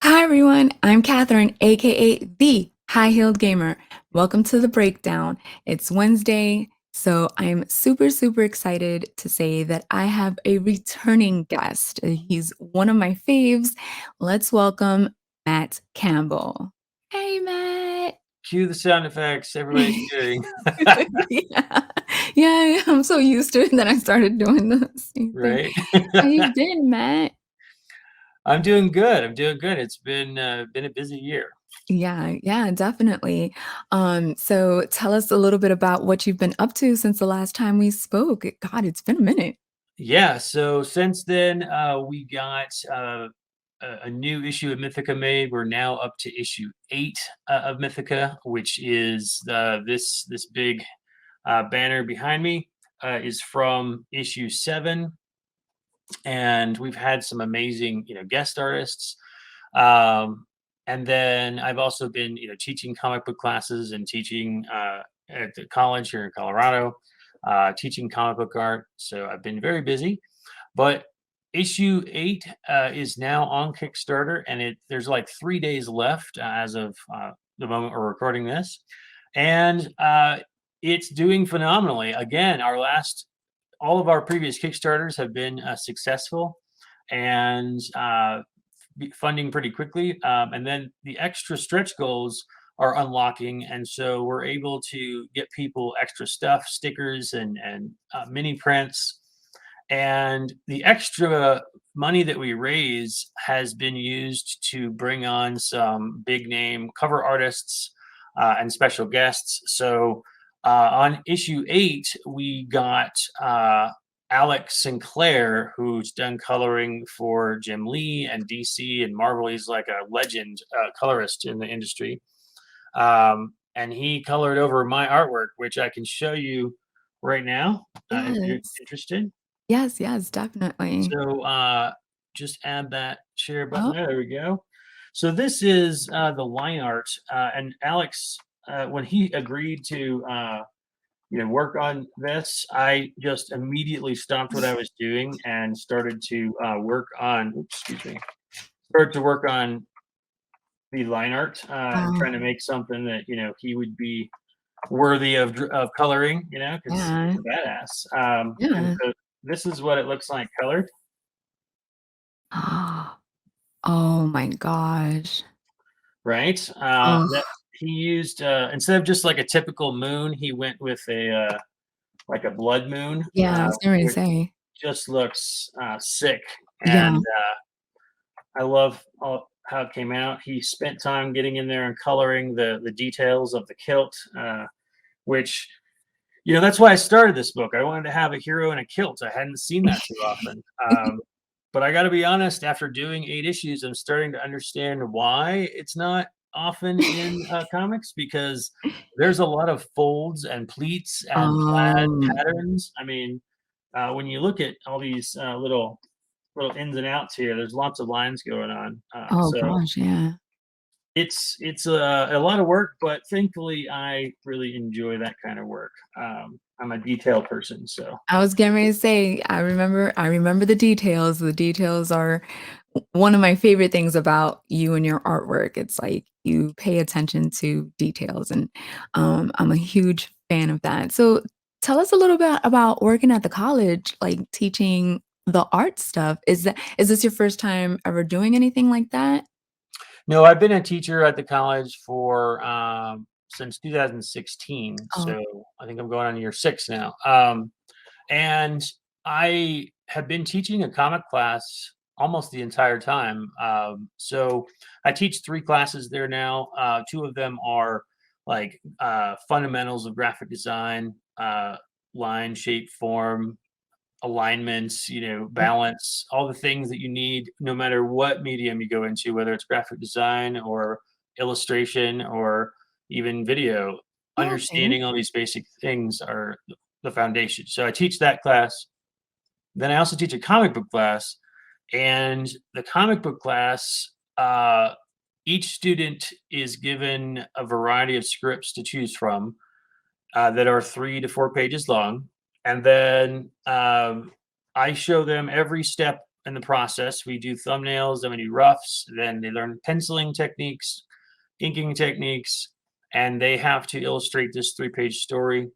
Hi everyone, I'm Catherine, aka the High Heeled Gamer. Welcome to the breakdown. It's Wednesday, so I'm super excited to say that I have a returning guest. He's one of my faves. Let's welcome Matt Campbell. Hey, Matt. Cue the sound effects everybody's doing. Yeah, yeah, I'm so used to it that I started doing the same thing. Right? How you been, Matt? I'm doing good. I'm doing good. It's been a busy year. Yeah, definitely. So tell us a little bit about what you've been up to since the last time we spoke. God, it's been a minute. Yeah, so since then, we got a new issue of Mythica made. We're now up to issue 8 of Mythica, which is this big banner behind me is from issue 7, and we've had some amazing guest artists. Um, and then I've also been teaching comic book classes and teaching at the college here in Colorado, teaching comic book art. So I've been very busy. But issue 8 is now on Kickstarter, and there's like 3 days left as of the moment we're recording this, and it's doing phenomenally. Again, all of our previous Kickstarters have been successful and funding pretty quickly. And then the extra stretch goals are unlocking, and so we're able to get people extra stuff, stickers and mini prints. And the extra money that we raise has been used to bring on some big name cover artists and special guests. So on issue 8, we got Alex Sinclair, who's done coloring for Jim Lee and DC and Marvel. He's like a legend colorist in the industry. And he colored over my artwork, which I can show you right now if you're Yes. interested. Yes, definitely. So just add that share button Oh, there. There we go. So this is the line art, and Alex, when he agreed to work on this, I just immediately stopped what I was doing and started to work on. Oops, excuse me. Started to work on the line art and wow. trying to make something that he would be worthy of coloring. Because Yeah. he's a badass. And Yeah. so this is what it looks like colored, Oh my gosh. right? Oh, That he used instead of just like a typical moon, he went with a like a blood moon, yeah, I was going to which say. just looks sick. Yeah. And I love how it came out. He spent time getting in there and coloring the details of the kilt, which that's why I started this book. I wanted to have a hero in a kilt. I hadn't seen that too often. But I got to be honest, after doing 8 issues, I'm starting to understand why it's not often in comics, because there's a lot of folds and pleats and plaid Um, patterns. I mean, when you look at all these little ins and outs here, there's lots of lines going on. oh So gosh, yeah. it's a lot of work, but thankfully I really enjoy that kind of work. I'm a detail person, so I was getting ready to say, I remember the details. The details are one of my favorite things about you and your artwork. It's like you pay attention to details, and I'm a huge fan of that. So tell us a little bit about working at the college, like teaching the art stuff. Is this your first time ever doing anything like that? no, I've been a teacher at the college for since 2016. Oh, So I think I'm going on year 6 now. And I have been teaching a comic class almost the entire time. So I teach 3 classes there now. 2 of them are like fundamentals of graphic design, line, shape, form, alignments, balance, all the things that you need no matter what medium you go into, whether it's graphic design or illustration or even video. okay. Understanding all these basic things are the foundation. So I teach that class. Then I also teach a comic book class, and the comic book class, each student is given a variety of scripts to choose from that are 3 to 4 pages long, and then I show them every step in the process. We do thumbnails, then we do roughs, then they learn penciling techniques, inking techniques, and they have to illustrate this 3-page story.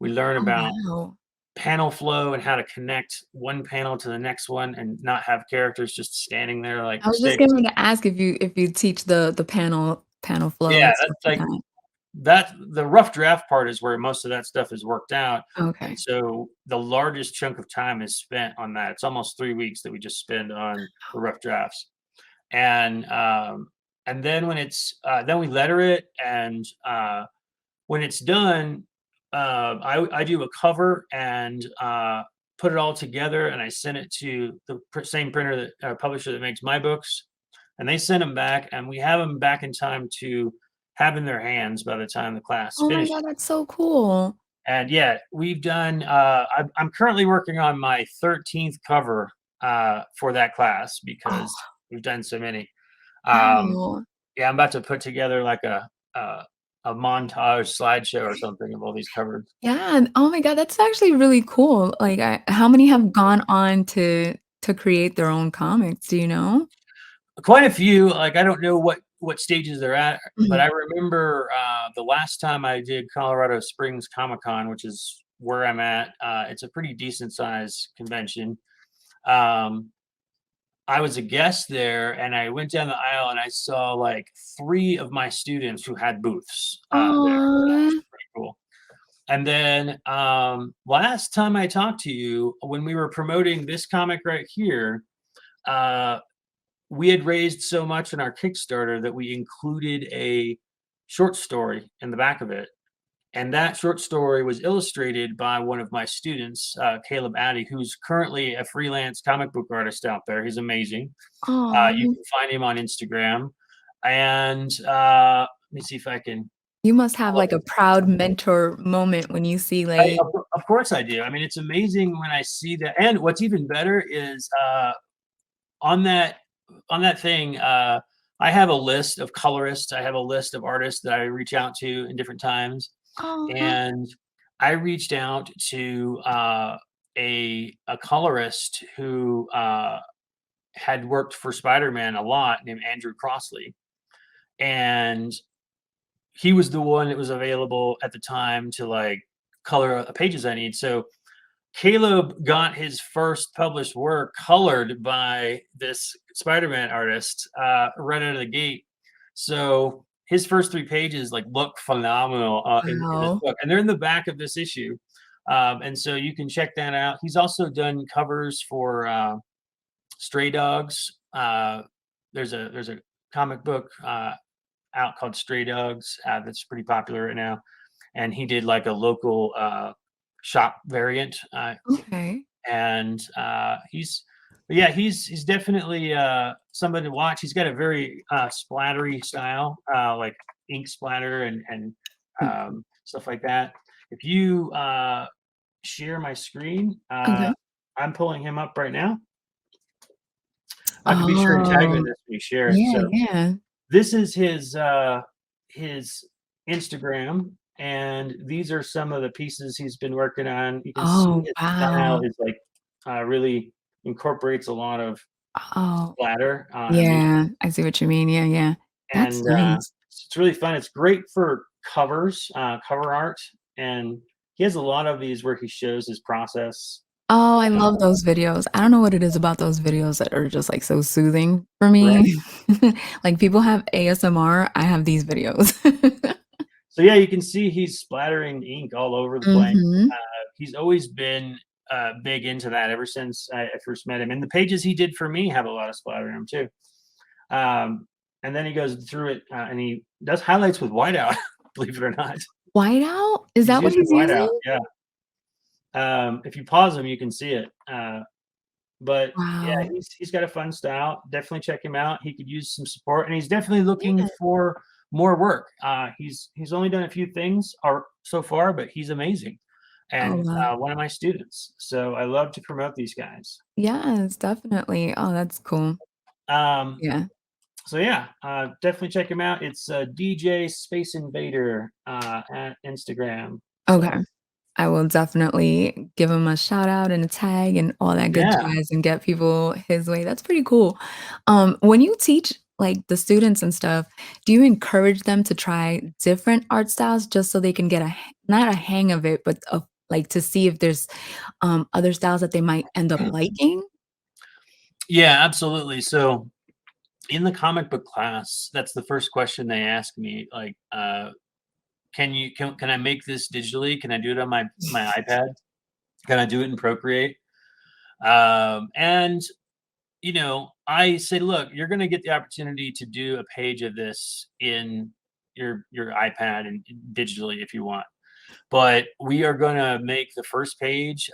We learn Oh, about wow. panel flow and how to connect one panel to the next one and not have characters just standing there like I was just sticks. going to ask if you teach the panel flow Yeah, and that's stuff like that. the rough draft part is where most of that stuff is worked out, and Okay. so the largest chunk of time is spent on that. It's almost 3 weeks that we just spend on the rough drafts, and, then when it's, then we letter it, and, when it's done, I do a cover and, put it all together, and I send it to the same printer that publisher that makes my books, and they send them back, and we have them back in time to have in their hands by the time the class Oh my finishes. god, that's so cool. And yeah, we've done. I'm currently working on my 13th cover for that class Oh, because we've done so many. Um, wow. yeah, I'm about to put together like a montage slideshow or something of all these covers. Yeah, and oh my god, that's actually really cool. Like, how many have gone on to create their own comics, do you know? Quite a few. Like I don't know what stages they're at, but Mhm. I remember the last time I did Colorado Springs Comic Con, which is where I'm at. It's a pretty decent sized convention. Um, I was a guest there, and I went down the aisle and I saw like 3 of my students who had booths there. So that Aw. was pretty cool. And then last time I talked to you, when we were promoting this comic right here, uh, we had raised so much in our Kickstarter that we included a short story in the back of it. And that short story was illustrated by one of my students, Caleb Addy, who's currently a freelance comic book artist out there. He's amazing. You Aw. can find him on Instagram. And let me see if I can You must have, pull up like, a proud mentor moment when you see, I like of course I do. I mean, it's amazing when I see that, and what's even better is, on that on that thing, I have a list of colorists, I have a list of artists that I reach out to in different times, aw. and I reached out to, a colorist who, had worked for Spider-Man a lot named Andrew Crossley, and he was the one that was available at the time to, like, color the pages I need. So Caleb got his first published work colored by this Spider-Man artist right out of the gate. So his first 3 pages like look phenomenal in this Wow. book, and they're in the back of this issue. And so you can check that out. He's also done covers for Stray Dogs. There's a comic book out called Stray Dogs that's pretty popular right now, and he did like a local shop variant, Okay. and but yeah, he's definitely somebody to watch. He's got a very splattery style, like ink splatter and Mm, stuff like that. If you share my screen, okay. I'm pulling him up right now. I could be sure and tag him in Oh, this when you share it. yeah, So yeah. this is his Instagram, and these are some of the pieces he's been working on. You can see Oh, his style wow. is like really incorporates a lot of Oh, splatter and the yeah, I see what you mean, yeah, yeah. That's and nice. it's really fun. It's great for covers, cover art, and he has a lot of these where he shows his process. Oh, I love those videos. I don't know what it is about those videos that are just, like, so soothing for Right. me. Like, people have ASMR, I have these videos. So yeah, you can see he's splattering ink all over the place. Mhm. He's always been big into that ever since I first met him. And the pages he did for me have a lot of splatter in them too. Um, and then he goes through it and he does highlights with whiteout, believe it or not. Whiteout? Is He's that what using he's whiteout. using? Yeah. If you pause him, you can see it. But yeah, Wow. he's got a fun style. Definitely check him out. He could use some support, and he's definitely looking Yeah. for more work. He's only done a few things or so far, but he's amazing, Oh, and wow. one of my students. So I love to promote these guys. Yes, definitely. Oh, that's cool. Um, Yeah. so yeah, definitely check him out. It's DJ Space Invader at Instagram. Okay. So I will definitely give him a shout out and a tag and all that good Yeah. jazz and get people his way. That's pretty cool. When you teach like the students and stuff, do you encourage them to try different art styles just so they can get not a hang of it, but like to see if there's other styles that they might end up liking? Yeah, absolutely. So in the comic book class, that's the first question they ask me, like, can I make this digitally? Can I do it on my iPad? Can I do it in Procreate? And I say, look, you're going to get the opportunity to do a page of this in your iPad and digitally if you want. But we are going to make the first page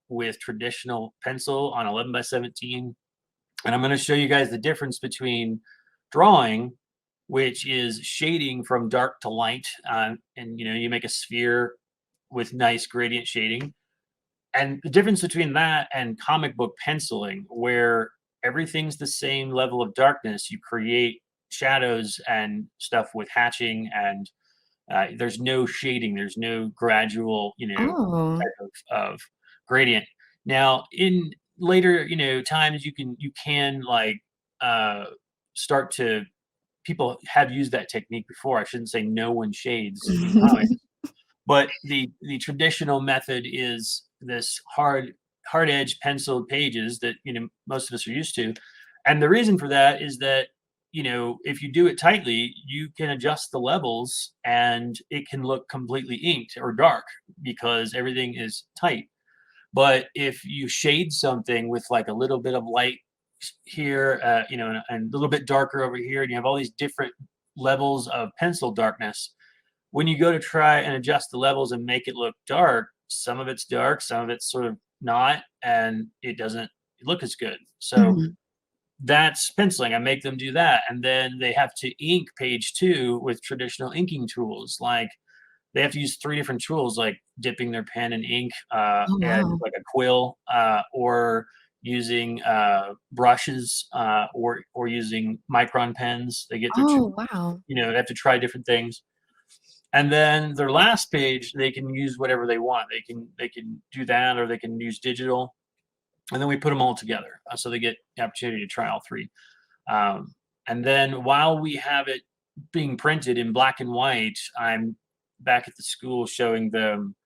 with traditional pencil on 11 by 17, and I'm going to show you guys the difference between drawing, which is shading from dark to light, and you make a sphere with nice gradient shading, and the difference between that and comic book penciling, where everything's the same level of darkness. You create shadows and stuff with hatching, and there's no shading. There's no gradual, Oh. type of gradient. Now, in later, times, you can like uh, start to people have used that technique before. I shouldn't say no one shades in comics, but the traditional method is this hard edge penciled pages that most of us are used to. And the reason for that is that if you do it tightly, you can adjust the levels and it can look completely inked or dark because everything is tight. But if you shade something with like a little bit of light here, and a little bit darker over here, and you have all these different levels of pencil darkness, when you go to try and adjust the levels and make it look dark, some of it's dark, some of it's sort of not, and it doesn't look as good. So Mhm. that's penciling. I make them do that. And then they have to ink page two with traditional inking tools. Like they have to use three different tools, like dipping their pen in ink, Oh, and wow. like a quill, or using brushes, or using micron pens. They get their, Oh, wow. they have to try different things. And then their last page, they can use whatever they want. They can do that, or they can use digital, and then we put them all together, so they get the opportunity to try all three. Um, and then while we have it being printed in black and white, I'm back at the school showing them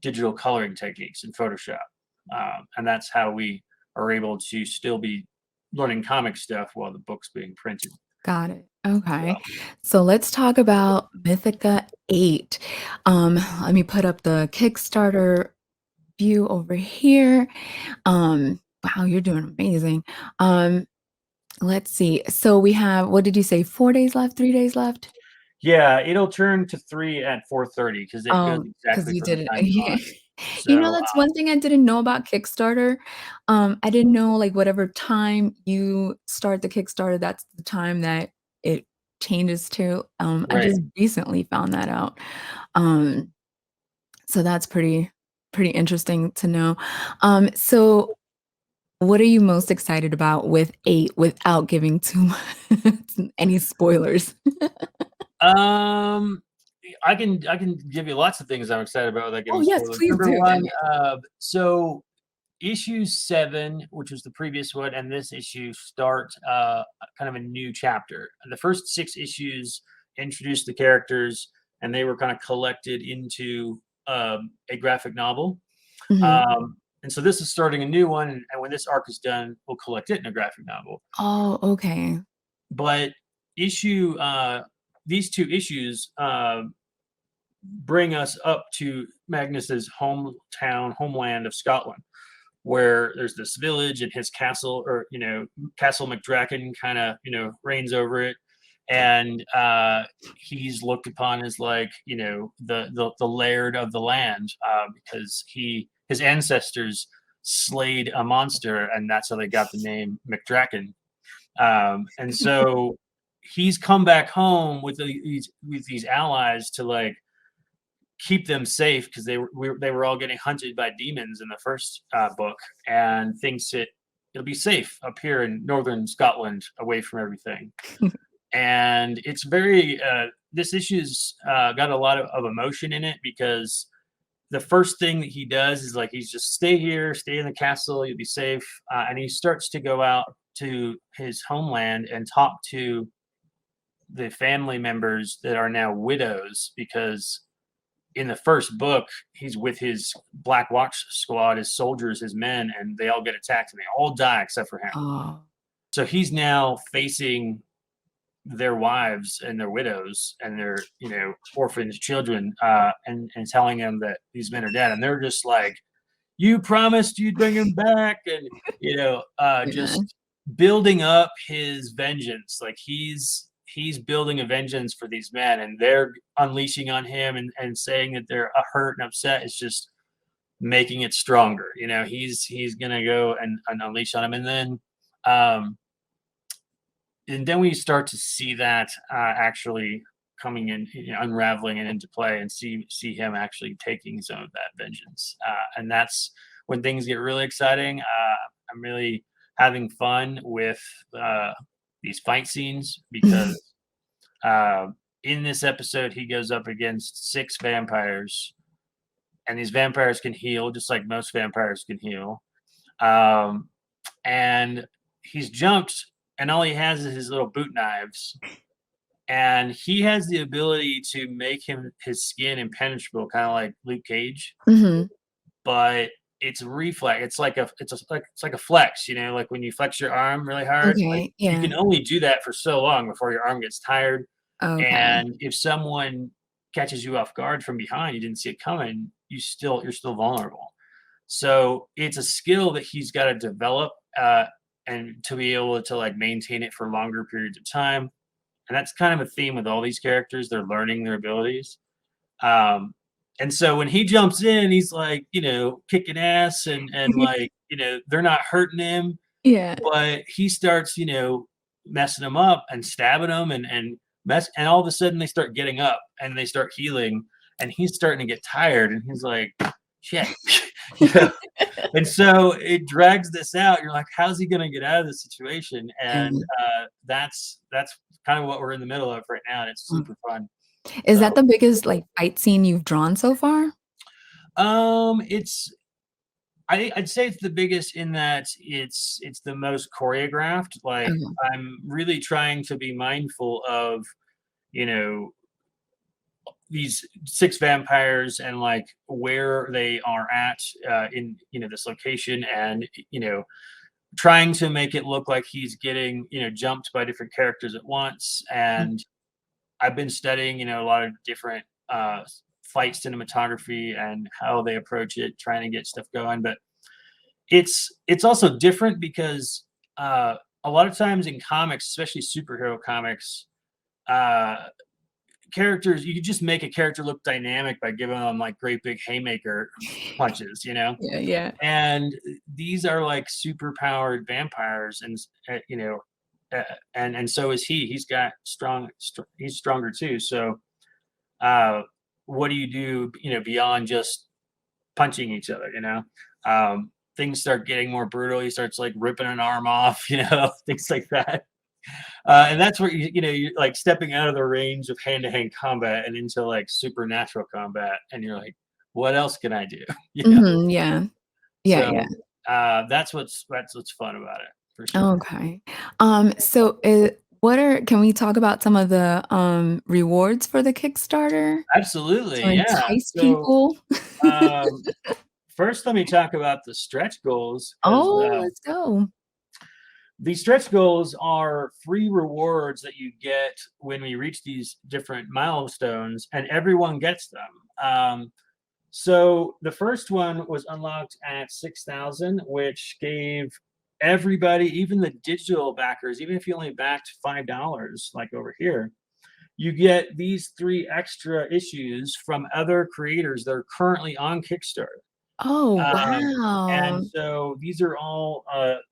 digital coloring techniques in Photoshop, and that's how we are able to still be learning comic stuff while the book's being printed. Got it. So, Okay. So let's talk about Mythica 8. Let me put up the Kickstarter view over here. Wow, you're doing amazing. Um, let's see. So we have, what did you say, 4 days left, 3 days left? yeah, it'll turn to 3 at 4:30 because it goes Because exactly you from the did it. time Yeah. slot. You know, So, that's one thing I didn't know about Kickstarter. I didn't know, like, whatever time you start the Kickstarter, that's the time that it changes to. I right. just recently found that out. Um, so that's pretty interesting to know. So what are you most excited about with 8 without giving too much any spoilers? Um, I can give you lots of things I'm excited about without Oh, giving yes, spoilers. please Number do, give one, me so issue 7, which was the previous one, and this issue start kind of a new chapter. The first 6 issues introduced the characters, and they were kind of collected into a graphic novel. Mhm. And so this is starting a new one, and when this arc is done, we'll collect it in a graphic novel. Oh, okay. But issue these 2 issues bring us up to Magnus's homeland of Scotland, where there's this village and his castle, or Castle McDraken, kind of reigns over it, and he's looked upon as like the laird of the land, because his ancestors slayed a monster, and that's how they got the name McDraken. And so he's come back home with these allies to like keep them safe, because they were all getting hunted by demons in the first book, and thinks it'll be safe up here in northern Scotland, away from everything. And it's very this issue's got a lot of emotion in it, because the first thing that he does is like he's just stay here, stay in the castle, you'll be safe. And he starts to go out to his homeland and talk to the family members that are now widows, because in the first book he's with his Black Watch squad, his soldiers, his men, and they all get attacked and they all die except for him. Oh. So he's now facing their wives and their widows and their orphaned children, and telling them that these men are dead, and they're just like, you promised you'd bring him back, and Yeah. just building up his vengeance. Like he's building a vengeance for these men, and they're unleashing on him and saying that they're hurt and upset. It's just making it stronger. He's gonna go and unleash on him, and then we start to see that actually coming in, unraveling and into play, and see him actually taking some of that vengeance. And that's when things get really exciting. I'm really having fun with these fight scenes, because in this episode he goes up against 6 vampires, and these vampires can heal just like most vampires can heal. And he's jumped, and all he has is his little boot knives, and he has the ability to make his skin impenetrable, kind of like Luke Cage, Mhm. but it's a reflex. It's like a flex, like when you flex your arm really hard, like Okay, you yeah. can only do that for so long before your arm gets tired. Okay. And if someone catches you off guard from behind, you didn't see it coming, you're still vulnerable. So it's a skill that he's got to develop, and to be able to like maintain it for longer periods of time. And that's kind of a theme with all these characters. They're learning their abilities. Um, and so when he jumps in, he's like, kicking ass, and like, they're not hurting him, Yeah. but he starts, messing them up and stabbing them, and all of a sudden they start getting up and they start healing, and he's starting to get tired, and he's like, shit, you know. And so it drags this out. You're like, how's he gonna get out of this situation? And And, that's kind of what we're in the middle of right now, and it's mm. super fun. Is that So the biggest, like, fight scene you've drawn so far? it's I'd say it's the biggest in that it's the most choreographed. Like Okay. I'm really trying to be mindful of, you know, these 6 vampires and like where they are at in this location, and trying to make it look like he's getting jumped by different characters at once. Mm. And I've been studying a lot of different fight cinematography and how they approach it, trying to get stuff going. But it's also different because a lot of times in comics, especially superhero comics, uh, characters, you could just make a character look dynamic by giving them like great big haymaker punches, Yeah, yeah. and these are like super powered vampires, and and so is he. He's got he's stronger too. So uh, what do you do, beyond just punching each other? Things start getting more brutal. He starts like ripping an arm off, things like that. And that's where you're like stepping out of the range of hand-to-hand combat and into like supernatural combat, and you're like, what else can I do? you know Mhm, yeah. Yeah, yeah. so that's what's fun about it, for sure. Okay. So, what are can we talk about some of the, rewards for the Kickstarter to Absolutely, yeah. entice So people? um first, let me talk about the stretch goals, because Oh, let's go. these stretch goals are free rewards that you get when we reach these different milestones, and everyone gets them. So the first one was unlocked at 6,000, which gave everybody, even the digital backers, even if you only backed $5, like over here, you get these 3 extra issues from other creators that are currently on Kickstarter. Oh, And wow. so these are all,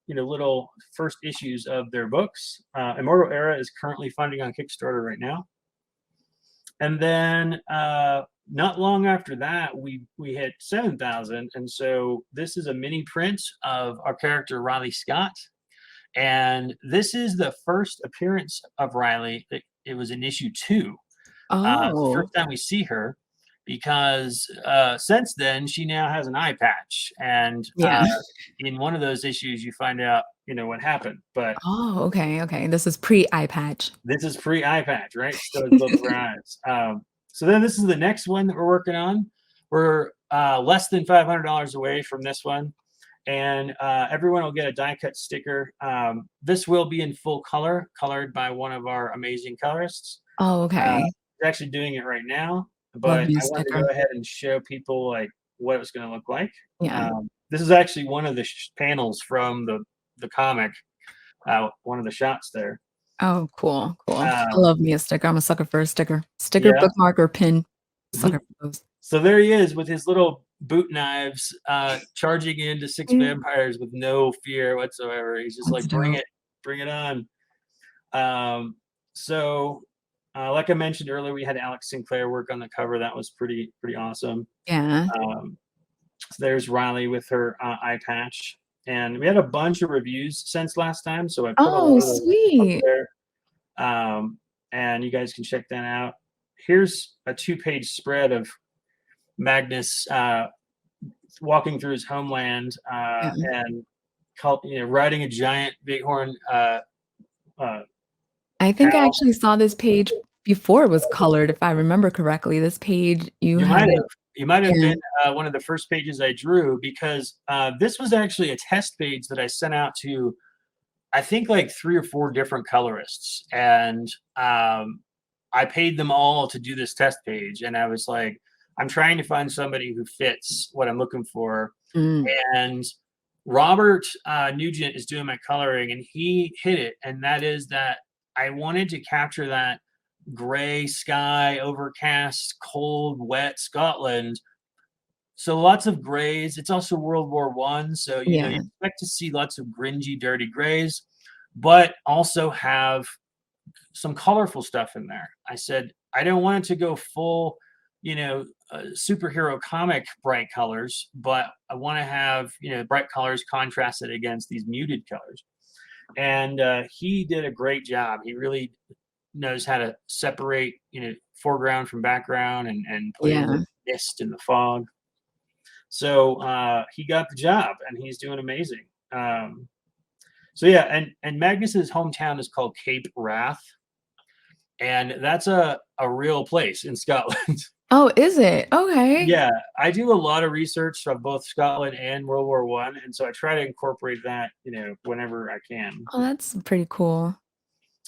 little first issues of their books. Immortal Era is currently funding on Kickstarter right now. And then not long after that, we hit 7,000, and so this is a mini print of our character Riley Scott, and this is the first appearance of Riley. It was in issue 2. It's the Oh. first time we see her, because since then she now has an eye patch, and Yeah. in one of those issues you find out what happened. But Oh, okay, okay. This is pre-eye patch. this is pre-eye patch, right? Still has both of our eyes. So then this is the next one that we're working on. We're less than $500 away from this one, and everyone will get a die cut sticker. This will be in full color, colored by one of our amazing colorists. Oh, Uh, okay. he's actually doing it right now, Love but me a I wanted to sticker. go ahead and show people like what it was going to look like. Yeah. This is actually one of the panels from the comic, one of the shots there. Oh, cool, cool. I Um, love me a sticker. I'm a sucker for a sticker. Sticker, yeah. bookmark, or pin. Sucker for those. So there he is with his little boot knives, charging into six Yeah, vampires with no fear whatsoever. He's just that's like, "Bring dope. it, bring it on." Um, so, like I mentioned earlier, we had Alex Sinclair work on the cover. That was pretty awesome. Yeah. Um, so there's Riley with her eye patch, and we had a bunch of reviews since last time, so I put a Oh, lot of those up sweet. there, and you guys can check that out. Here's a 2-page spread of Magnus walking through his homeland, Yeah. and riding a giant bighorn I think I cow. actually saw this page before it was colored, if I remember correctly. This page you You had might it. have. You might have Yeah. been one of the first pages I drew, because this was actually a test page that I sent out to, I think, like 3 or 4 different colorists, and I paid them all to do this test page. And I was like, I'm trying to find somebody who fits what I'm looking for. Mm. And Robert Nugent is doing my coloring, and he hit it. And that is that I wanted to capture that gray sky, overcast, cold, wet Scotland. So lots of grays. It's also World War I, so you Yeah. expect to see lots of gringy, dirty grays, but also have some colorful stuff in there. I said I don't want it to go full, superhero comic bright colors, but I want to have bright colors contrasted against these muted colors. And he did a great job. He really knows how to separate, foreground from background, and put in the Yeah. mist and the fog. So he got the job, and he's doing amazing. So yeah, and Magnus's hometown is called Cape Wrath, and that's a real place in Scotland. Oh, is it? Okay. Yeah, I do a lot of research of both Scotland and World War I, and so I try to incorporate that, whenever I can. Oh, that's pretty cool.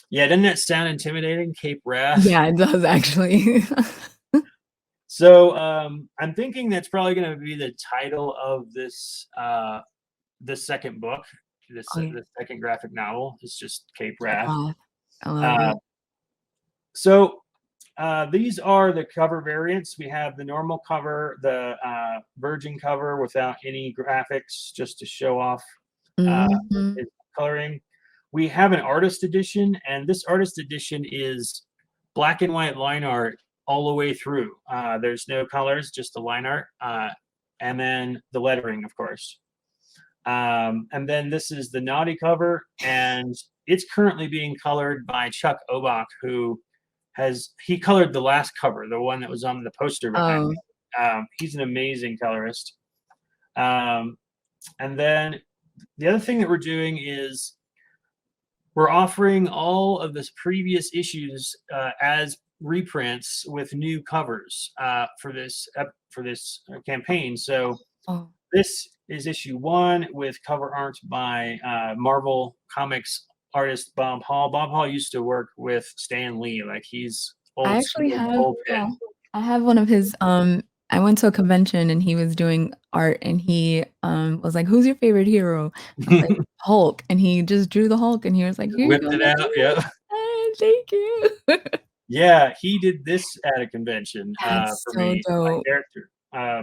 Yeah, doesn't that sound intimidating, Cape Wrath? Yeah, it does actually. So I'm thinking that's probably going to be the title of this second book, Oh, yeah. this second graphic novel. It's just Cape Cape Wrath. Wrath. I love Uh, it. so these are the cover variants. We have the normal cover, the Virgin cover without any graphics, just to show off uh, Mhm. his coloring. We have an artist edition, and this artist edition is black and white line art all the way through. There's no colors, just the line art, and then the lettering, of course. And then this is the Naughty cover, and it's currently being colored by Chuck Obach, who he colored the last cover, the one that was on the poster behind Oh, me. He's an amazing colorist. Um, and then the other thing that we're doing is we're offering all of this previous issues as reprints with new covers for this campaign. So oh. this is issue 1 with cover art by Marvel Comics artist Bob Hall. Bob Hall used to work with Stan Lee, like he's I old actually school have, bullpen. yeah, I have one of his, I went to a convention and he was doing art and he, was like, "Who's your favorite hero?" I was like, "Hulk," and he just drew the Hulk and he was like, "Here you Whipped go, it that's out, yeah. yours." Thank you." Yeah, he did this at a convention That's for so me, my dope. character.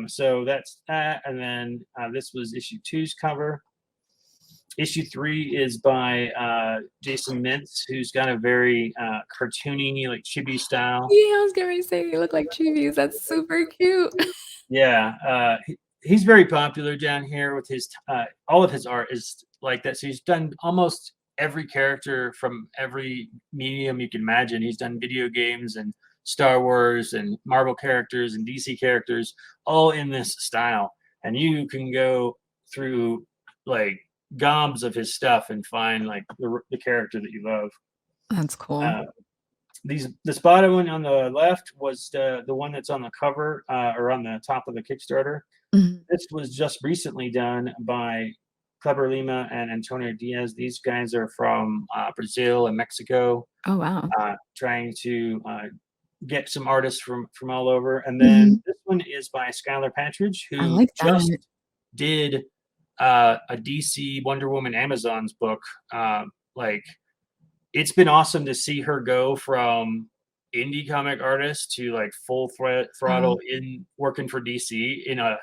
So that's that, and then this was issue 2's cover. Issue 3 is by Jason Mintz, who's got a very cartoony, like chibi style. Yeah, I was gonna say they look like chibis, that's super cute. Yeah, he's very popular down here with his all of his art is like that. So he's done almost every character from every medium you can imagine. He's done video games and Star Wars and Marvel characters and DC characters, all in this style. And you can go through like gobs of his stuff and find like the character that you love. That's cool. Uh, this bottom one on the left was the one that's on the cover or on the top of the Kickstarter. Mhm. This was just recently done by Clever Lima and Antonio Diaz. These guys are from Brazil and Mexico, Oh, wow. trying to get some artists from all over. And then Mhm. this one is by Skylar Patridge, I who like just that. did a DC Wonder Woman Amazons book. Like, it's been awesome to see her go from indie comic artist to like full throttle Um, in working for DC in a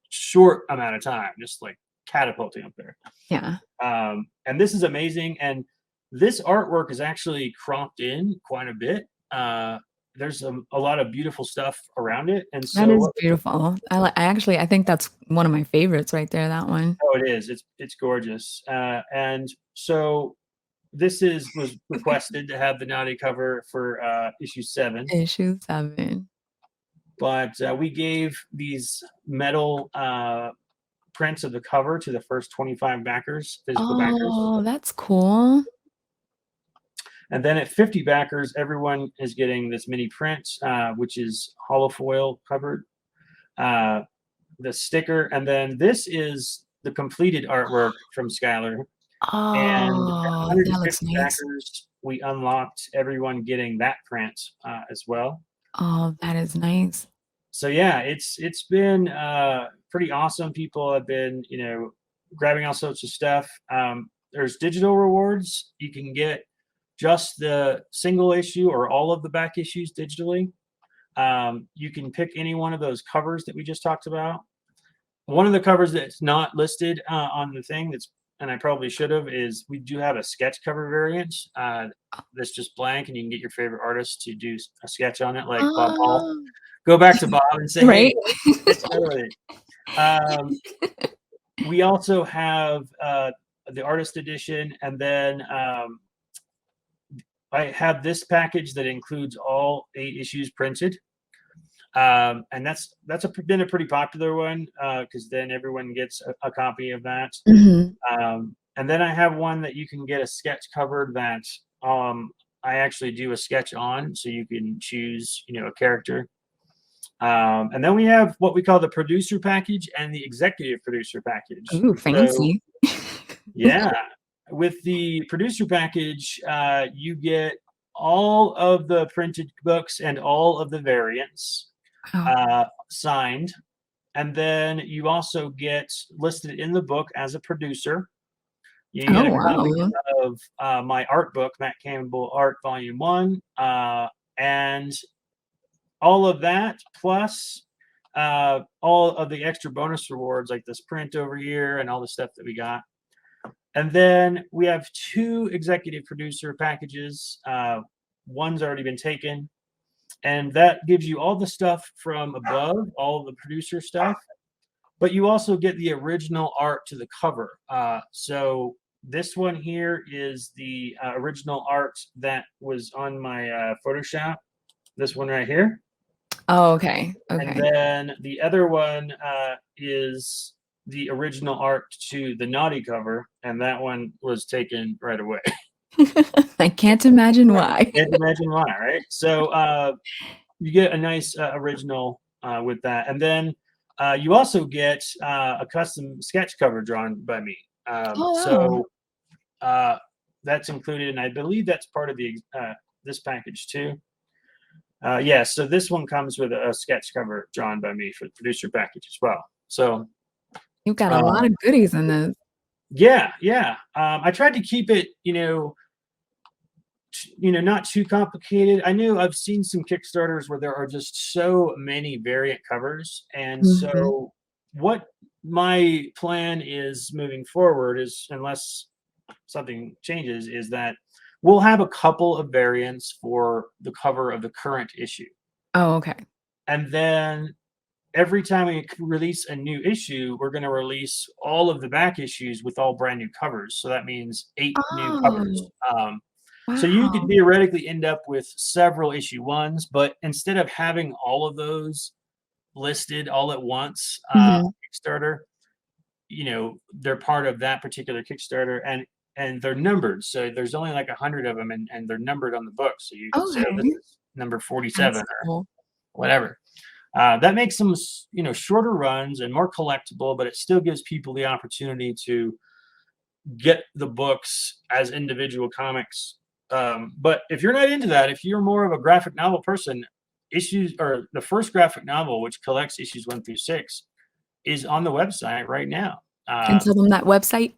short amount of time, just like catapulting up there. yeah, And this is amazing. And this artwork is actually cropped in quite a bit. There's a lot of beautiful stuff around it. And that so is beautiful. I think that's one of my favorites right there, that one. oh, it is. It's gorgeous. And so this was requested to have the naughty cover for issue 7, Issue 7. but we gave these metal prints of the cover to the first 25 backers, physical backers. Oh, that's cool. And then at 50 backers, everyone is getting this mini print, which is holofoil covered, the sticker. And then this is the completed artwork from Skylar. And at Oh, that looks 150 nice. backers, we unlocked everyone getting that print as well. Oh, that is nice. So yeah, it's been pretty awesome. People have been, grabbing all sorts of stuff. There's digital rewards. You can get just the single issue or all of the back issues digitally. You can pick any one of those covers that we just talked about. One of the covers that's not listed on the thing and I probably should have, is we do have a sketch cover variant that's just blank, and you can get your favorite artist to do a sketch on it, like Bob Hall. Oh, Go back to Bob and say, "Hey, right? sketch cover it." We also have the artist edition, and then I have this package that includes all 8 issues printed. And that's been a pretty popular one because then everyone gets a copy of that. Mhm. And then I have one that you can get a sketch covered that I actually do a sketch on, so you can choose, a character. And then we have what we call the producer package and the executive producer package. Ooh, So fancy. yeah, with the producer package, you get all of the printed books and all of the variants Wow. signed. And then you also get listed in the book as a producer. You get Oh, a copy wow. of my art book, Matt Campbell Art Volume 1, and all of that, plus all of the extra bonus rewards like this print over here and all the stuff that we got. And then we have 2 executive producer packages. One's already been taken, and that gives you all the stuff from above, all the producer stuff, but you also get the original art to the cover. So this one here is the original art that was on my Photoshop. This one right here. Oh, okay, And okay. then the other one is the original art to the naughty cover, and that one was taken right away. I can't imagine why. Can't imagine why, right? So you get a nice original with that, and then you also get a custom sketch cover drawn by me. Oh, wow. So that's included, and I believe that's part of the this package too. Yeah, so this one comes with a sketch cover drawn by me for the producer package as well. So You've got a lot uh, of goodies in this. yeah, yeah. I tried to keep it, not too complicated. I know I've seen some Kickstarters where there are just so many variant covers, and Mhm. so what my plan is moving forward is, unless something changes, is that we'll have a couple of variants for the cover of the current issue, Oh, okay. and then every time we release a new issue, we're going to release all of the back issues with all brand new covers. So that means 8 new covers. Oh, So you could Wow. theoretically end up with several issue ones, but instead of having all of those listed all at once on Mhm. Kickstarter, they're part of that particular Kickstarter, and they're numbered. So there's only like 100 of them, and they're numbered on the book. So you can say, oh, this Okay. is number 47 That's or cool. whatever. That makes them, shorter runs and more collectible, but it still gives people the opportunity to get the books as individual comics. But if you're not into that, if you're more of a graphic novel person, issues or the first graphic novel, which collects issues 1 through 6, is on the website right now. Can you tell them that website?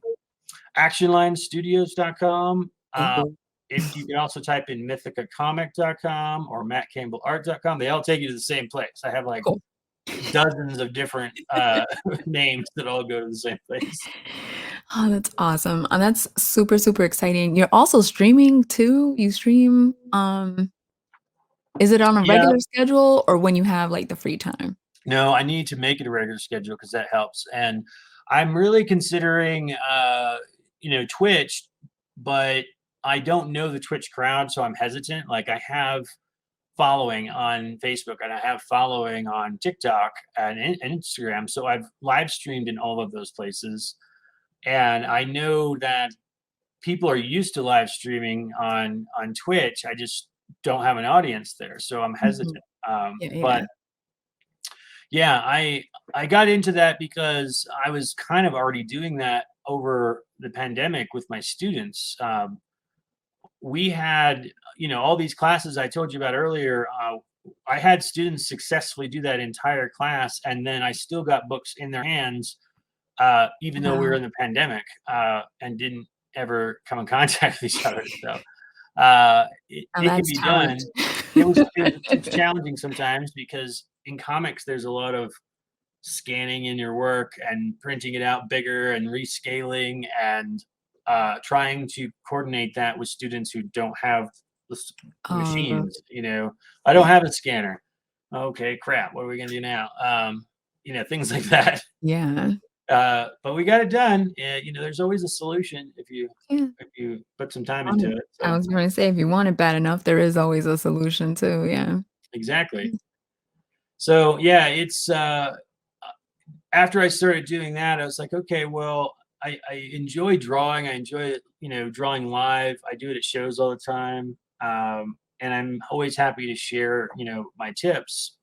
Actionlinestudios.com. Oh, If you can also type in mythicacomic.com or mattcampbellart.com, they all take you to the same place. I have like cool. dozens of different names that all go to the same place. Oh, that's awesome. That's super, super exciting. You're also streaming too? You stream, is it on a Yeah, regular schedule or when you have, like, the free time? no, I need to make it a regular schedule because that helps. And I'm really considering, Twitch, but I don't know the Twitch crowd, so I'm hesitant. Like I have following on Facebook and I have following on TikTok and Instagram. So I've live streamed in all of those places. And I know that people are used to live streaming on Twitch. I just don't have an audience there. So I'm Mhm. hesitant. Yeah, But yeah. yeah, I got into that because I was kind of already doing that over the pandemic with my students. We had, all these classes I told you about earlier. I had students successfully do that entire class, and then I still got books in their hands, even though we were Wow. in the pandemic and didn't ever come in contact with each other. So Now it can that's be challenge. done. It's challenging sometimes because in comics there's a lot of scanning in your work and printing it out bigger and rescaling and trying to coordinate that with students who don't have the Oh, machines. I don't yeah. have a scanner. Okay, crap. What are we gonna do now? Things like that. Yeah. But we got it done. And, there's always a solution Yeah. if you put some time into Um, it. I So was gonna say if you want it bad enough, there is always a solution too, yeah. exactly. So yeah, it's after I started doing that, I was like, okay, well, I enjoy drawing. I enjoy, drawing live. I do it at shows all the time. And I'm always happy to share, my tips.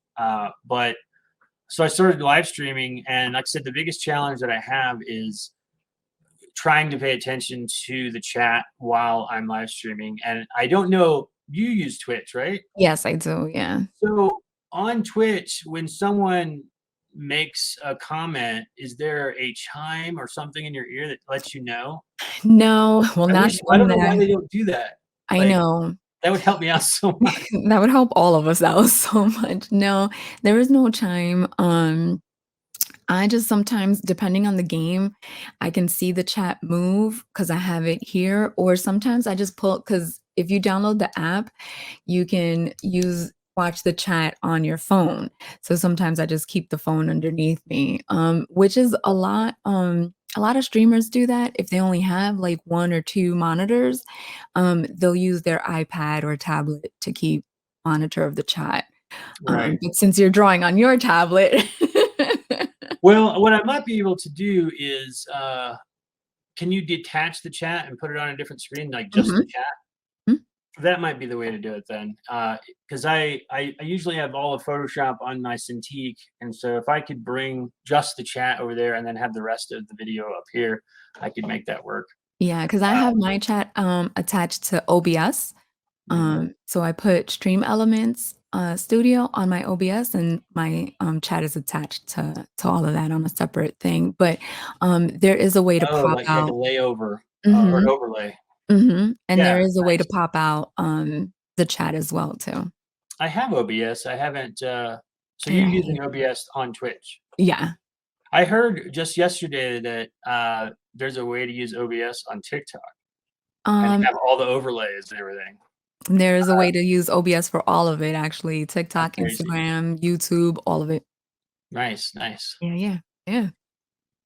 But so I started live streaming. And like I said, the biggest challenge that I have is trying to pay attention to the chat while I'm live streaming. And I don't know, you use Twitch, right? Yes, I do, yeah. So on Twitch, when someone makes a comment, is there a chime or something in your ear that lets you know? No, well, not I on don't know why there. they don't do that. I Like, know. that would help me out so much. That would help all of us out so much. No, there is no chime. I just sometimes, depending on the game, I can see the chat move because I have it here, or sometimes I just pull because if you download the app, you can watch the chat on your phone. So sometimes I just keep the phone underneath me, which is a lot of streamers do that. If they only have like one or two monitors, they'll use their iPad or tablet to keep monitor of the chat. Right. But since you're drawing on your tablet, Well, what I might be able to do is, can you detach the chat and put it on a different screen, like just the Mhm. chat? Mm. That might be the way to do it then, because I usually have all of Photoshop on my Cintiq, and so if I could bring just the chat over there and then have the rest of the video up here, I could make that work. Yeah, because I have my chat, attached to OBS. Mhm. So I put Stream Elements, Studio on my OBS, and my, chat is attached to all of that on a separate thing, but, there is a way to Oh, pop like a out. layover, or an Mhm, overlay. mhm, and there Yeah, is a way to nice. pop out, the chat as well too. I have OBS, I haven't, so you're Yeah. using OBS on Twitch. Yeah. I heard just yesterday that, there's a way to use OBS on TikTok and Um, have all the overlays and everything. there is a way to use OBS for all of it actually, That's TikTok, crazy. Instagram, YouTube, all of it. Nice, nice. Yeah, yeah, yeah.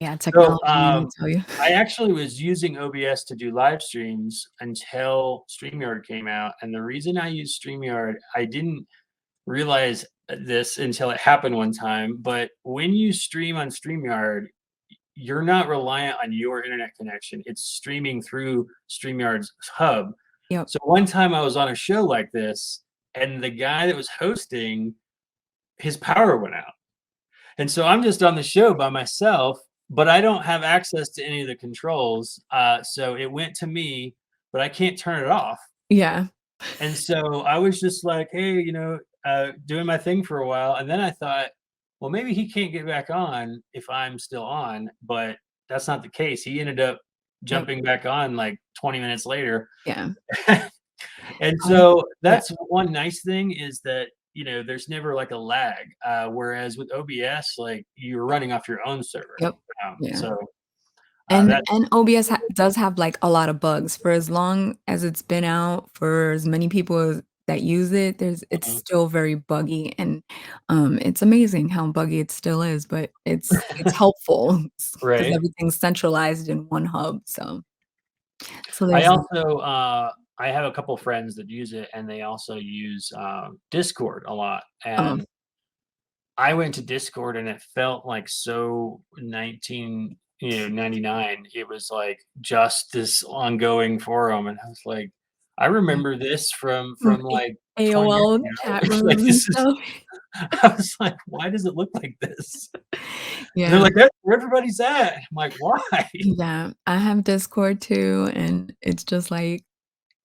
Yeah, So, technology, let me tell you. I actually was using OBS to do live streams until StreamYard came out, and the reason I use StreamYard, I didn't realize this until it happened one time, but when you stream on StreamYard, you're not reliant on your internet connection. It's streaming through StreamYard's hub. Yep. So one time I was on a show like this, and the guy that was hosting, his power went out. And so I'm just on the show by myself, but I don't have access to any of the controls. So it went to me, but I can't turn it off. Yeah. And so I was just like, hey, doing my thing for a while. And then I thought, well, maybe he can't get back on if I'm still on, but that's not the case. He ended up Yep. jumping back on like 20 minutes later. Yeah. And I so yeah. that's one nice thing is that, there's never like a lag. Whereas with OBS, like you're running off your own server. Yep. Yeah. So And that's OBS does have, like, a lot of bugs. For as long as it's been out, for as many people that use it, it's mhm, still very buggy, and, it's amazing how buggy it still is, but it's helpful because right. everything's centralized in one hub, so I there's that. also I have a couple friends that use it, and they also use Discord a lot. Um, And I went to Discord, and it felt like so 99. It was like just this ongoing forum, and I was like, I yeah, remember this from mm, like 20 years AOL chat ago. Like rooms and this is, stuff. I was like, why does it look like this? And they're Yeah. like, that's where everybody's at. I'm like, why? Yeah, I have Discord too, and it's just like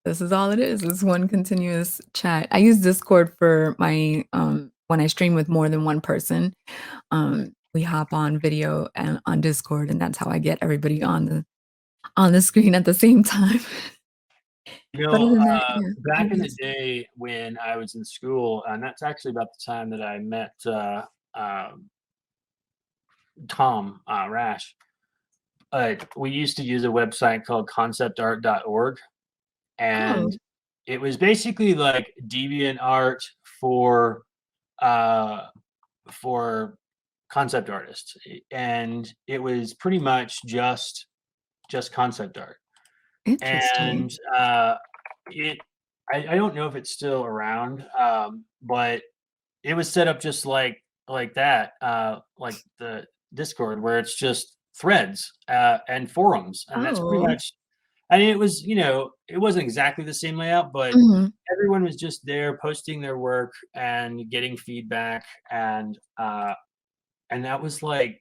this is all it is. It's one continuous chat. I use Discord for my, when I stream with more than one person, we hop on video and on Discord, and that's how I get everybody on the screen at the same time. But other than that, yeah, Back in the OBS. day when I was in school, and that's actually about the time that I met um, Tom Rash. We used to use a website called conceptart.org, and Oh, it was basically like deviant art for uh, for concept artists, and it was pretty much just concept art. interesting. And it I don't know if it's still around, but it was set up just like that, like the Discord, where it's just threads and forums, and that's pretty Oh, much. I mean, it was it wasn't exactly the same layout, but mhm. everyone was just there posting their work and getting feedback, and that was like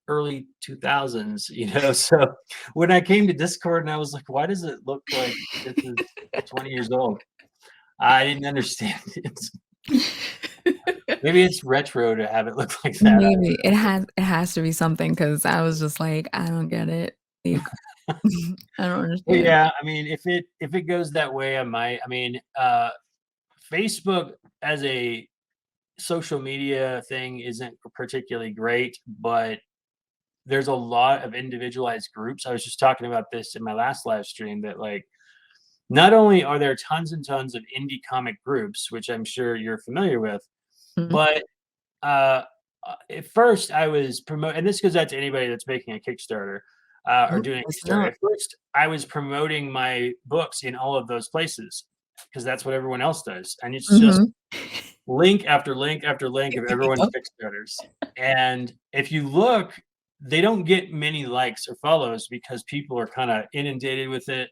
early 2000s. So when I came to Discord and I was like, why does it look like this is 20 years old? I didn't understand it. Maybe it's retro to have it look like that. Maybe. It has to be something because I was just like, "I don't get it." Like, I don't Well, understand. yeah, I mean, if it goes that way, I might. I mean, Facebook as a social media thing isn't particularly great, but there's a lot of individualized groups. I was just talking about this in my last live stream that like not only are there tons and tons of indie comic groups, which I'm sure you're familiar with, Mhm. but uh, at first I was promoting, and this goes out to anybody that's making a Kickstarter or Oh, doing a listen Kickstarter. up. At first, I was promoting my books in all of those places because that's what everyone else does, and it's just Mhm. link after link after link of everyone's Yep. Kickstarters. And if you look, they don't get many likes or follows because people are kind of inundated with it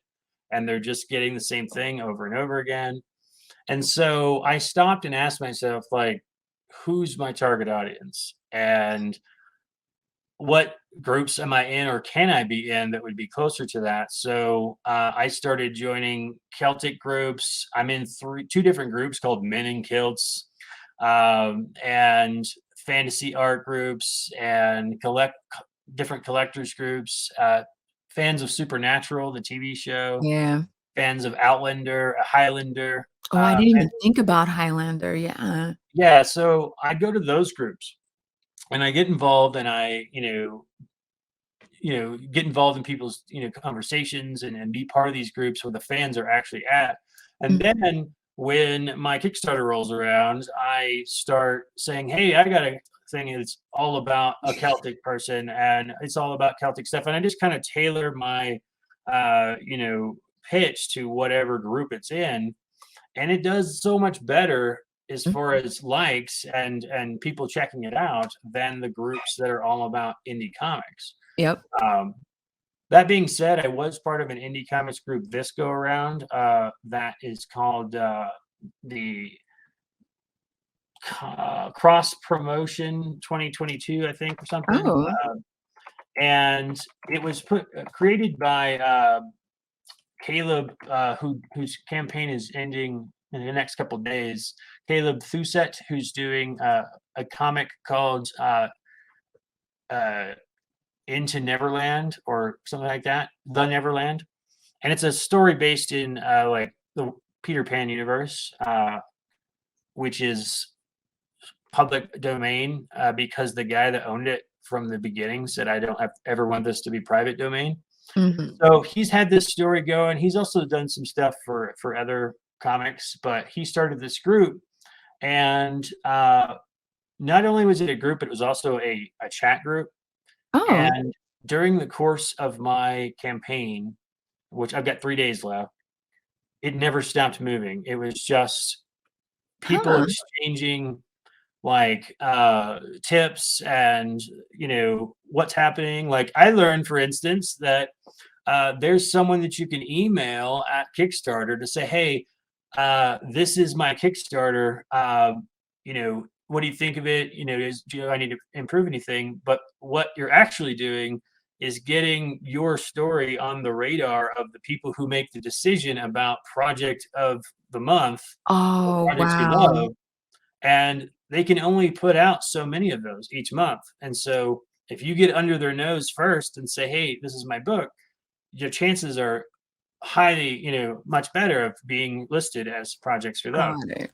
and they're just getting the same thing over and over again. And so I stopped and asked myself, like, who's my target audience? And what groups am I in or can I be in that would be closer to that? So I started joining Celtic groups. I'm in two different groups called Men in Kilts and fantasy art groups and different collectors groups. Fans of Supernatural, the TV show, Yeah. fans of Outlander, Highlander. Oh, I didn't even think about Highlander, yeah. Yeah, so I go to those groups and I get involved and I, get involved in people's, conversations and be part of these groups where the fans are actually at. And Mhm. then when my Kickstarter rolls around, I start saying, "Hey, I got a thing is all about a Celtic person, and it's all about Celtic stuff. And I just kind of tailor my, you know, pitch to whatever group it's in, and it does so much better as far Mhm. as likes and people checking it out than the groups that are all about indie comics. Yep. Um, that being said, I was part of an indie comics group this go around that is called the Cross Promotion 2022, I think, or something. Oh. And it was created by Caleb, whose campaign is ending in the next couple of days. Caleb Thuset, who's doing a comic called uh, Into Neverland or something like that, The Neverland, and it's a story based in like the Peter Pan universe, which is public domain because the guy that owned it from the beginning said, "I don't ever want this to be private domain." Mhm. So he's had this story going. He's also done some stuff for other comics, but he started this group, and not only was it a group, it was also a chat group. Oh. And during the course of my campaign, which I've got 3 days left, it never stopped moving. It was just people Huh. exchanging like tips and what's happening. Like I learned, for instance, that there's someone that you can email at Kickstarter to say, hey, this is my Kickstarter. What do you think of it? Do I need to improve anything? But what you're actually doing is getting your story on the radar of the people who make the decision about project of the month or Oh, projects you wow. love, and they can only put out so many of those each month. And so if you get under their nose first and say, hey, this is my book, your chances are highly, much better of being listed as projects for them. Got it.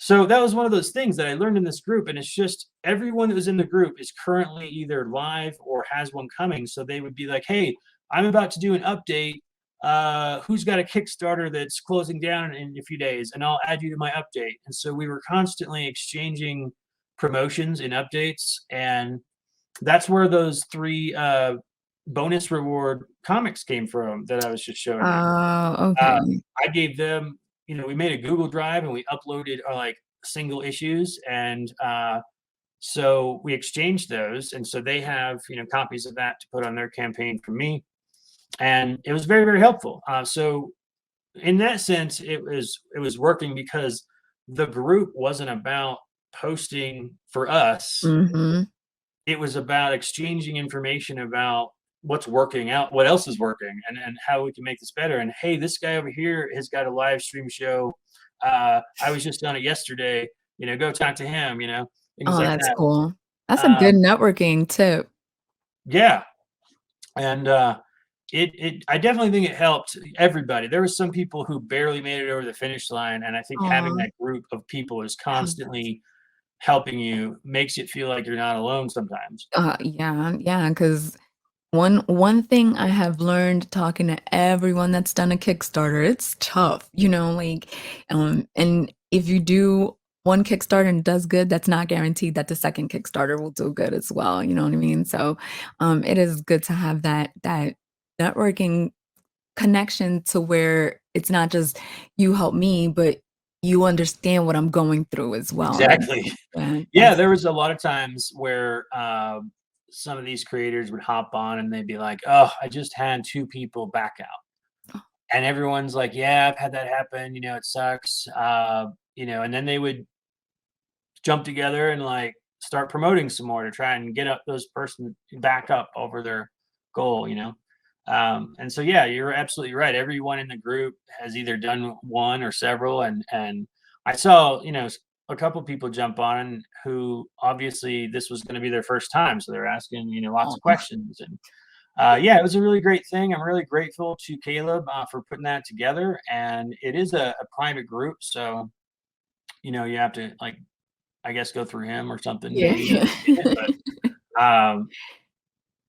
So that was one of those things that I learned in this group. And it's just everyone that was in the group is currently either live or has one coming. So they would be like, hey, I'm about to do an update. Who's got a Kickstarter that's closing down in a few days? And I'll add you to my update. And so we were constantly exchanging promotions and updates. And that's where those three bonus reward comics came from that I was just showing you. Oh, Uh, okay. I gave them, we made a Google Drive and we uploaded our like single issues, and so we exchanged those, and so they have copies of that to put on their campaign for me, and it was very very helpful. So in that sense, it was working because the group wasn't about posting for us, Mhm. it was about exchanging information about what's working out, what else is working, and how we can make this better. And hey, this guy over here has got a live stream show. I was just on it yesterday. Go talk to him. Things Oh, like that's that. cool. That's a good Um, networking tip. yeah, and I definitely think it helped everybody. There were some people who barely made it over the finish line, and I think having Aw. that group of people is Helps. constantly helping you makes it feel like you're not alone sometimes. Yeah, yeah. Because one thing I have learned talking to everyone that's done a Kickstarter, it's tough, like, and if you do one Kickstarter and it does good, that's not guaranteed that the second Kickstarter will do good as well, you know what I mean? So, it is good to have that networking connection to where it's not just you help me, but you understand what I'm going through as well. Exactly. Yeah, Yeah, there was a lot of times where some of these creators would hop on and they'd be like, "Oh, I just had two people back out," and everyone's like, "Yeah, I've had that happen. It sucks." And then they would jump together and like start promoting some more to try and get up those person back up over their goal. And so yeah, you're absolutely right. Everyone in the group has either done one or several, and I saw a couple people jump on who obviously this was going to be their first time, so they're asking lots of aw, questions, and yeah, it was a really great thing. I'm really grateful to Caleb for putting that together, and it is a private group, so you have to like I guess go through him or something yeah. maybe to get it, but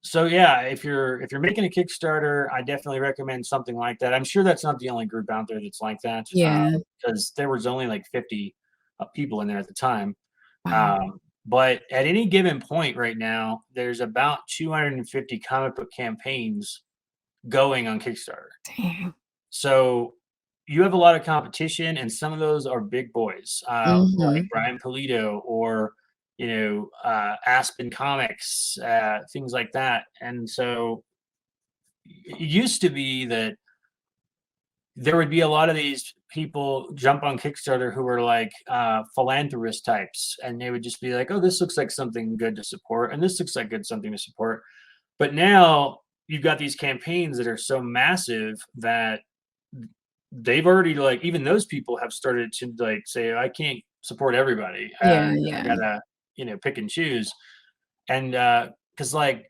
so yeah, if you're making a Kickstarter, I definitely recommend something like that. I'm sure that's not the only group out there that's like that, Yeah. because there was only like 50 people in there at the time. Wow. Um, But at any given point right now, there's about 250 comic book campaigns going on Kickstarter. Dang. So you have a lot of competition, and some of those are big boys, like Mhm. Brian Pulido or Aspen Comics, things like that. And so it used to be that there would be a lot of these people jump on Kickstarter who were like philanthropist types, and they would just be like, "Oh, this looks like something good to support, and this looks like good something to support." But now you've got these campaigns that are so massive that they've already like even those people have started to like say, "I can't support everybody. Yeah, I yeah. gotta pick and choose." And because like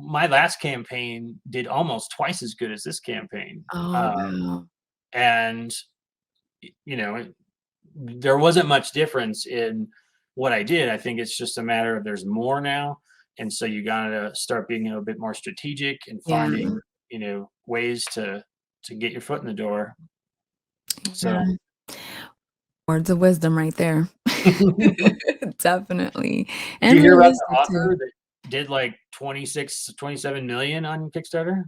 my last campaign did almost twice as good as this campaign. Oh, Um, wow. and you know there wasn't much difference in what I did. I think it's just a matter of there's more now, and so you gotta start being a bit more strategic and Yeah, finding ways to get your foot in the door. yeah. So Words of wisdom right there. did Definitely, you and hear about the realistic author too. that did like 26, 27 million on Kickstarter?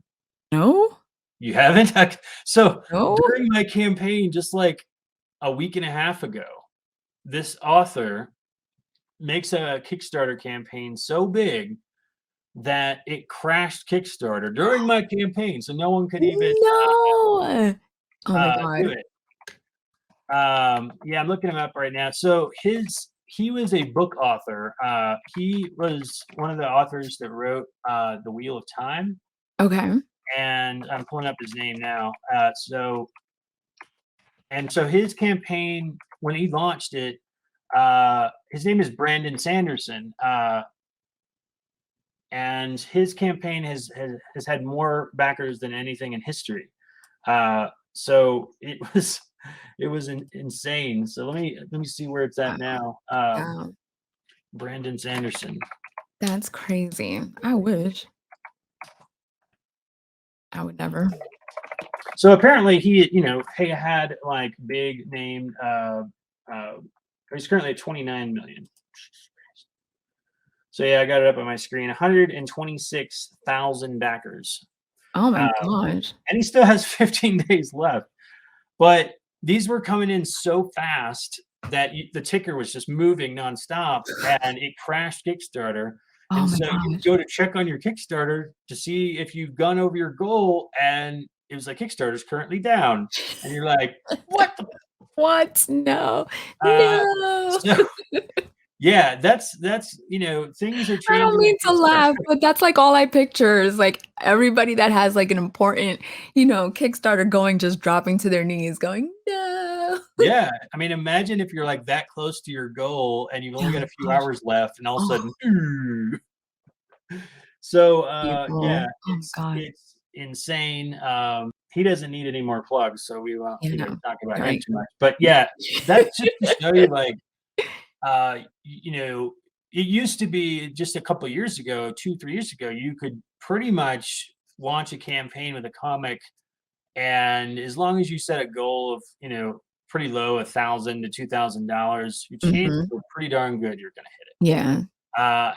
No? You haven't? So No? during my campaign, just like a week and a half ago, this author makes a Kickstarter campaign so big that it crashed Kickstarter during my campaign, so no one could even No! Oh my do god. it. Yeah, I'm looking him up right now. So he was a book author. He was one of the authors that wrote The Wheel of Time, Okay. and I'm pulling up his name now. So his campaign when he launched it, his name is Brandon Sanderson, and his campaign has had more backers than anything in history. So it was insane. So let me see where it's at Wow, now. wow. Brandon Sanderson. That's crazy. I wish. I would never. So apparently he had like big name. He's currently at 29 million. So yeah, I got it up on my screen. 126,000 backers, Oh my uh, gosh. and he still has 15 days left. But these were coming in so fast that the ticker was just moving nonstop, and it crashed Kickstarter. Oh And my so you gosh. go to check on your Kickstarter to see if you've gone over your goal, and it was like Kickstarter's currently down, and you're like, "What the?" What? No. Uh, No. so yeah, that's things are I don't changing on mean to laugh, Kickstarter. but that's, like, all I picture is, like, everybody that has, like, an important, Kickstarter going just dropping to their knees going, "No." Yeah, I mean, imagine if you're like that close to your goal and you've only Oh got my a few gosh. hours left, and all of a Oh, sudden, so, yeah, people. Oh my god. it's insane. He doesn't need any more plugs, so we won't, Yeah. talk about him Right. too much. But yeah, that's just to show you, like, it used to be just a couple years ago, 2, 3 years ago, you could pretty much launch a campaign with a comic, and as long as you set a goal of, pretty low, $1,000 to $2,000, your chances Mhm. are pretty darn good you're gonna hit it. Yeah.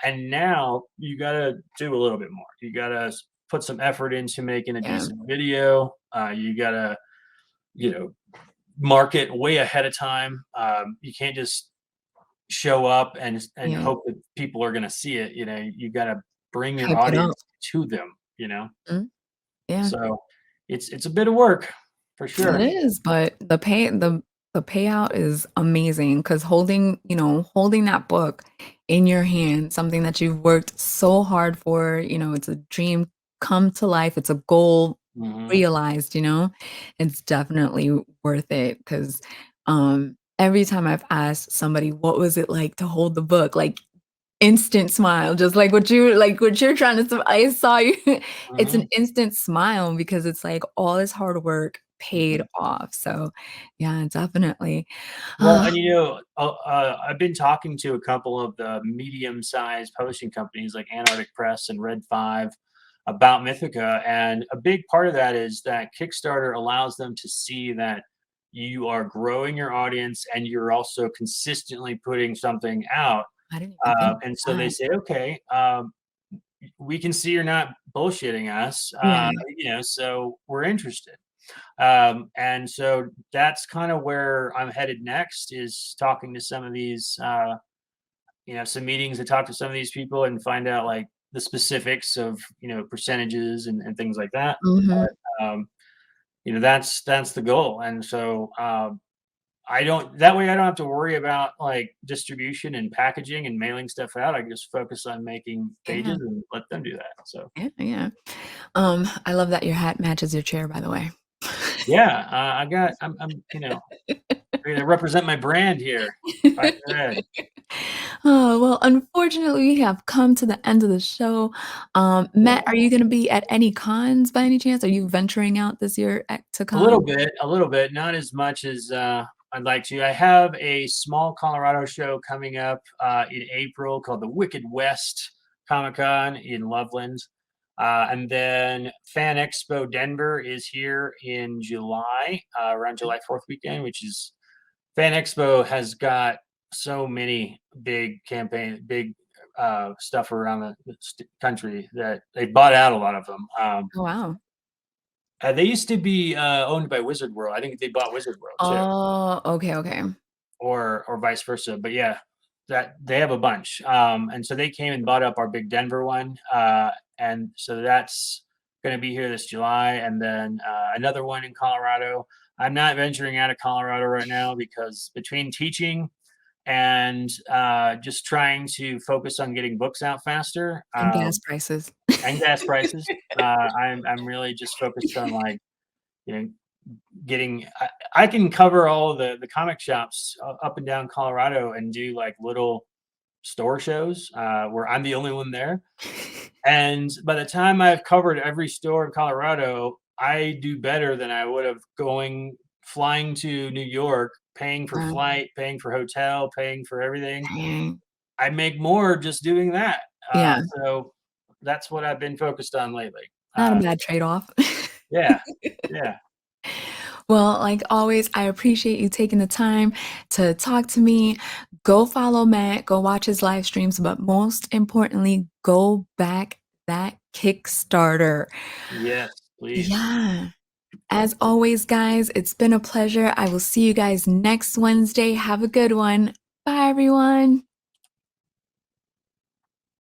And now you gotta do a little bit more. You gotta put some effort into making a Yeah. decent video. You gotta, you know, market way ahead of time. You can't just show up and Yeah. hope that people are gonna see it. You gotta bring your Hype it up. audience to them. Mm. Yeah. So it's a bit of work for It sure. is, but the payout is amazing because holding that book in your hand, something that you've worked so hard for, it's a dream come to life, it's a goal Hmm. realized, it's definitely worth it because every time I've asked somebody, "What was it like to hold the book?" Like, instant smile, just like what you're trying to I saw you. It's an Hmm. instant smile because it's like all this hard work paid Hmm. off, so, yeah, definitely. Well, Ah, and I've been talking to a couple of the medium-sized publishing companies like Antarctic Press and Red 5 about Mythica, and a big part of that is that Kickstarter allows them to see that you are growing your audience and you're also consistently putting something out. I didn't even think And so of they that. say, okay, we can see you're not bullshitting us, Yeah. so we're interested. And so that's kind of where I'm headed next is talking to some of these, some meetings to talk to some of these people and find out like the specifics of, percentages and things like that. Mhm. Um, that's the goal. And so, I don't that way I don't have to worry about like distribution and packaging and mailing stuff out. I can just focus on making Yeah. pages and let them do that. So Yeah, yeah. I love that your hat matches your chair, by the way. yeah, I'm gonna represent my brand here. Fight red. Oh, well, unfortunately, we have come to the end of the show. Matt, are you gonna be at any cons by any chance? Are you venturing out this year at to con? A little bit, not as much as I'd like to. I have a small Colorado show coming up in April called the Wicked West Comic Con in Loveland. And then Fan Expo Denver is here in July, around July 4th weekend, which is Fan Expo has got so many big stuff around the country that they bought out a lot of them. Oh, wow. They used to be owned by Wizard World. I think they bought Wizard World too, Oh, okay, okay. or vice versa. But yeah, that they have a bunch. And so they came and bought up our big Denver one, and so that's going to be here this July, and then another one in Colorado. I'm not venturing out of Colorado right now because between teaching and just trying to focus on getting books out faster, And gas prices. and gas prices, I'm really just focused on like you know getting I can cover all the comic shops up and down Colorado and do like little store shows where I'm the only one there. And by the time I've covered every store in Colorado, I do better than I would have flying to New York, paying for Wow, flight, paying for hotel, paying for everything. dang. I make more just doing that. Yeah, So that's what I've been focused on lately. not a Uh, bad trade-off. yeah, yeah, Well, like always, I appreciate you taking the time to talk to me. Go follow Matt, go watch his live streams, but most importantly, go back that Kickstarter. yes, please. Yeah. As always, guys, it's been a pleasure. I will see you guys next Wednesday. Have a good one. Bye, everyone.